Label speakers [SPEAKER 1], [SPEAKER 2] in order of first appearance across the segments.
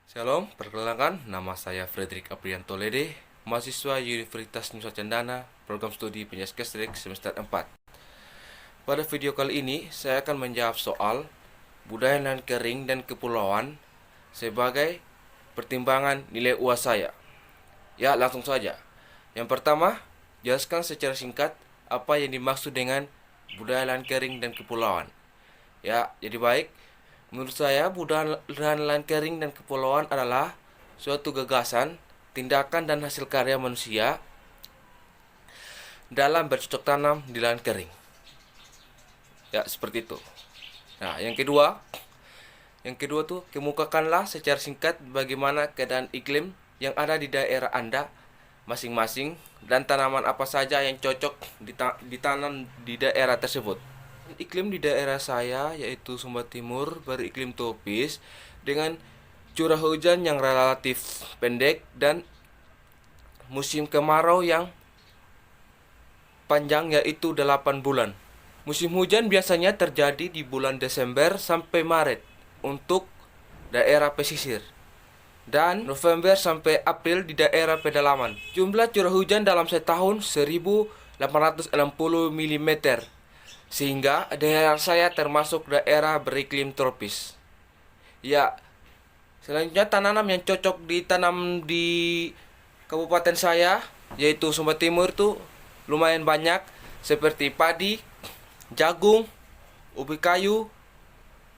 [SPEAKER 1] Shalom, perkenalkan, nama saya Frederick Aprianto Lede, mahasiswa Universitas Nusa Cendana, program studi Penjaskes semester 4. Pada video kali ini, saya akan menjawab soal budaya nan kering dan kepulauan sebagai pertimbangan nilai UAS saya. Ya, langsung saja. Yang pertama, jelaskan secara singkat apa yang dimaksud dengan budaya lan kering dan kepulauan. Ya, jadi baik. Menurut saya, budaya lan kering dan kepulauan adalah suatu gagasan, tindakan dan hasil karya manusia dalam bercocok tanam di lahan kering. Ya, seperti itu. Nah, yang kedua tuh kemukakanlah secara singkat bagaimana keadaan iklim yang ada di daerah Anda masing-masing dan tanaman apa saja yang cocok ditanam di daerah tersebut. Iklim di daerah saya yaitu Sumba Timur beriklim tropis dengan curah hujan yang relatif pendek dan musim kemarau yang panjang yaitu 8 bulan. Musim hujan biasanya terjadi di bulan Desember sampai Maret untuk daerah pesisir dan November sampai April di daerah pedalaman. Jumlah curah hujan dalam setahun 1860 mm, sehingga daerah saya termasuk daerah beriklim tropis. Ya, selanjutnya tanaman yang cocok ditanam di kabupaten saya yaitu Sumba Timur tuh lumayan banyak seperti padi, jagung, ubi kayu,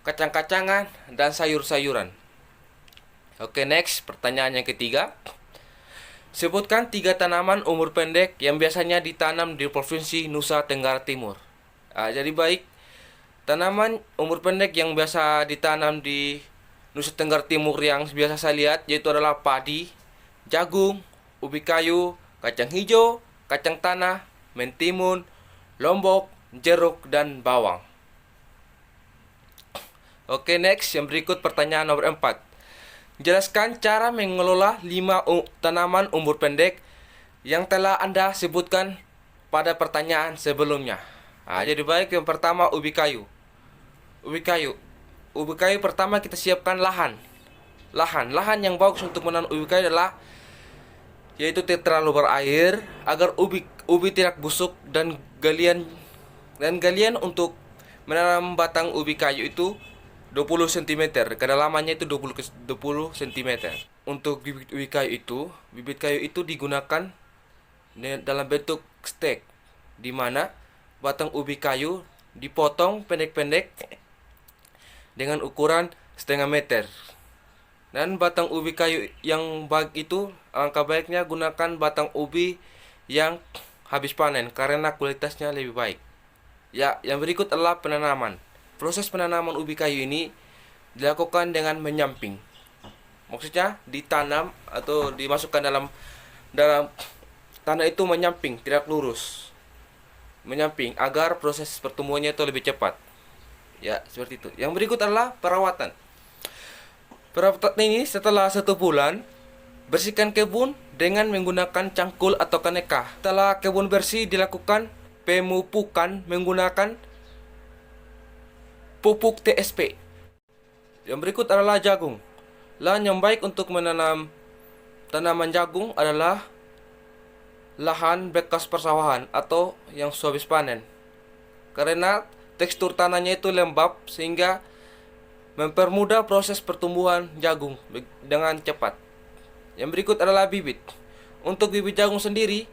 [SPEAKER 1] kacang-kacangan, dan sayur-sayuran. Oke, next, pertanyaan yang ketiga. Sebutkan 3 tanaman umur pendek yang biasanya ditanam di Provinsi Nusa Tenggara Timur. Jadi baik, tanaman umur pendek yang biasa ditanam di Nusa Tenggara Timur yang biasa saya lihat yaitu adalah padi, jagung, ubi kayu, kacang hijau, kacang tanah, mentimun, lombok, jeruk, dan bawang. Oke, next, yang berikut pertanyaan nomor 4. Jelaskan cara mengelola 5 tanaman umur pendek yang telah Anda sebutkan pada pertanyaan sebelumnya. Jadi baik, yang pertama ubi kayu. Ubi kayu. Ubi kayu pertama kita siapkan lahan. Lahan yang bagus untuk menanam ubi kayu adalah yaitu tidak terlalu berair agar ubi tidak busuk dan galian untuk menanam batang ubi kayu itu 20 cm. Kedalamannya itu 20 cm. Untuk bibit kayu itu digunakan dalam bentuk stek, di mana batang ubi kayu dipotong pendek-pendek dengan ukuran setengah meter. Dan batang ubi kayu yang baik itu alangkah baiknya gunakan batang ubi yang habis panen karena kualitasnya lebih baik. Ya, yang berikut adalah penanaman. Proses penanaman ubi kayu ini dilakukan dengan menyamping. Maksudnya ditanam atau dimasukkan dalam tanah itu menyamping, tidak lurus. Menyamping agar proses pertumbuhannya itu lebih cepat. Ya, seperti itu. Yang berikut adalah perawatan. Perawatan ini setelah 1 bulan, bersihkan kebun dengan menggunakan cangkul atau kaneka. Setelah kebun bersih dilakukan pemupukan menggunakan pupuk TSP. Yang berikut adalah jagung. Lahan yang baik untuk menanam tanaman jagung adalah lahan bekas persawahan atau yang habis panen. Karena tekstur tanahnya itu lembab sehingga mempermudah proses pertumbuhan jagung dengan cepat. Yang berikut adalah bibit. Untuk bibit jagung sendiri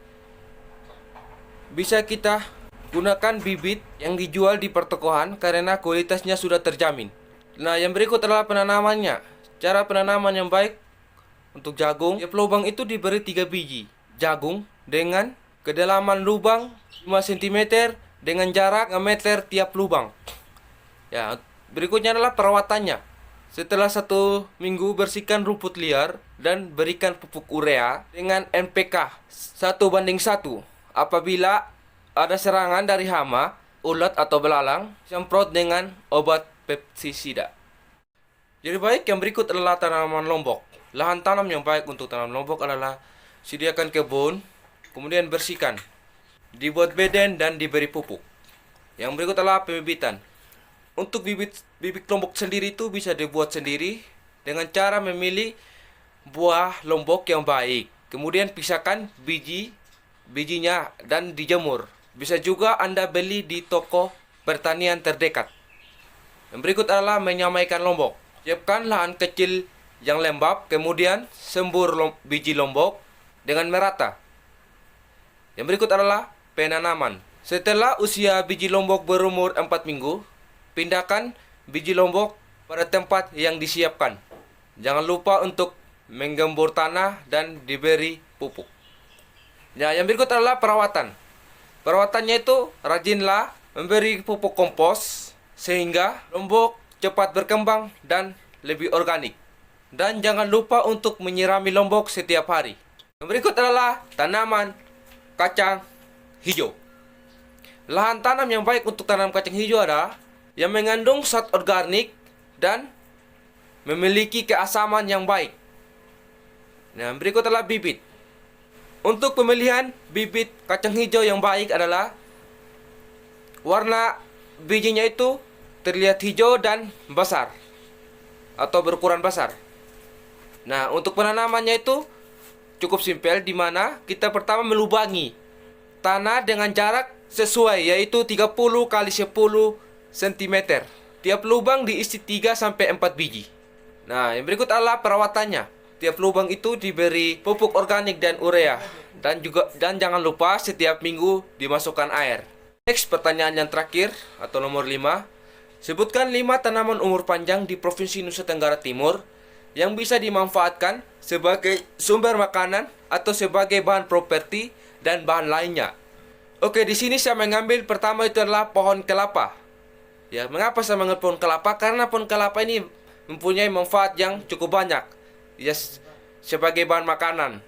[SPEAKER 1] bisa kita gunakan bibit yang dijual di pertokoan karena kualitasnya sudah terjamin. Nah, yang berikut adalah penanamannya. Cara penanaman yang baik untuk jagung, tiap lubang itu diberi 3 biji jagung dengan kedalaman lubang 5 cm dengan jarak 1 meter tiap lubang. Ya, berikutnya adalah perawatannya. Setelah 1 minggu bersihkan rumput liar dan berikan pupuk urea dengan NPK 1:1. Apabila ada serangan dari hama, ulat atau belalang, semprot dengan obat pestisida. Jadi baik, yang berikut adalah tanaman lombok. Lahan tanam yang baik untuk tanam lombok adalah sediakan kebun, kemudian bersihkan, dibuat beden dan diberi pupuk. Yang berikut adalah pembibitan. Untuk bibit lombok sendiri itu bisa dibuat sendiri dengan cara memilih buah lombok yang baik. Kemudian pisahkan bijinya dan dijemur. Bisa juga Anda beli di toko pertanian terdekat. Yang berikut adalah menyamaikan lombok. Siapkan lahan kecil yang lembab, kemudian sembur biji lombok dengan merata. Yang berikut adalah penanaman. Setelah usia biji lombok berumur 4 minggu, pindahkan biji lombok pada tempat yang disiapkan. Jangan lupa untuk menggembur tanah dan diberi pupuk. Nah, yang berikut adalah perawatan. Perawatannya itu rajinlah memberi pupuk kompos sehingga lombok cepat berkembang dan lebih organik. Dan jangan lupa untuk menyirami lombok setiap hari. Yang berikut adalah tanaman kacang hijau. Lahan tanam yang baik untuk tanam kacang hijau adalah yang mengandung zat organik dan memiliki keasaman yang baik. Nah, berikut adalah bibit. Untuk pemilihan bibit kacang hijau yang baik adalah warna bijinya itu terlihat hijau dan besar atau berukuran besar. Nah, untuk penanamannya itu cukup simpel, di mana kita pertama melubangi tanah dengan jarak sesuai, yaitu 30 kali 10 cm. Tiap lubang diisi 3 sampai 4 biji. Nah, yang berikut adalah perawatannya. Tiap lubang itu diberi pupuk organik dan urea, dan jangan lupa setiap minggu dimasukkan air. Next, pertanyaan yang terakhir atau nomor 5. Sebutkan 5 tanaman umur panjang di Provinsi Nusa Tenggara Timur yang bisa dimanfaatkan sebagai sumber makanan atau sebagai bahan properti dan bahan lainnya. Oke, di sini saya mengambil pertama itu adalah pohon kelapa. Ya, mengapa saya mengambil pohon kelapa? Karena pohon kelapa ini mempunyai manfaat yang cukup banyak. Ya, sebagai bahan makanan.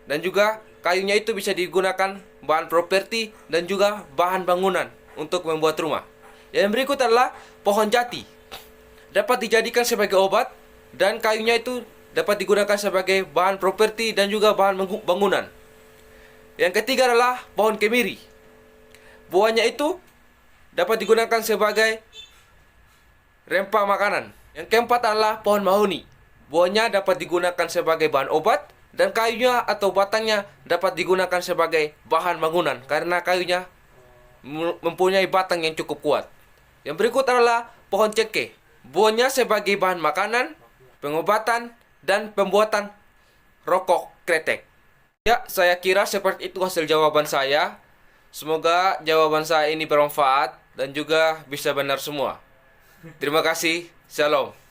[SPEAKER 1] Dan juga kayunya itu bisa digunakan bahan properti dan juga bahan bangunan untuk membuat rumah. Yang berikut adalah pohon jati. Dapat dijadikan sebagai obat dan kayunya itu dapat digunakan sebagai bahan properti dan juga bahan bangunan. Yang ketiga adalah pohon kemiri. Buahnya itu dapat digunakan sebagai rempah makanan. Yang keempat adalah pohon mahoni. Buahnya dapat digunakan sebagai bahan obat dan kayunya atau batangnya dapat digunakan sebagai bahan bangunan karena kayunya mempunyai batang yang cukup kuat. Yang berikut adalah pohon cengkeh. Buahnya sebagai bahan makanan, pengobatan, dan pembuatan rokok kretek. Ya, saya kira seperti itu hasil jawaban saya. Semoga jawaban saya ini bermanfaat dan juga bisa benar semua. Terima kasih. Shalom.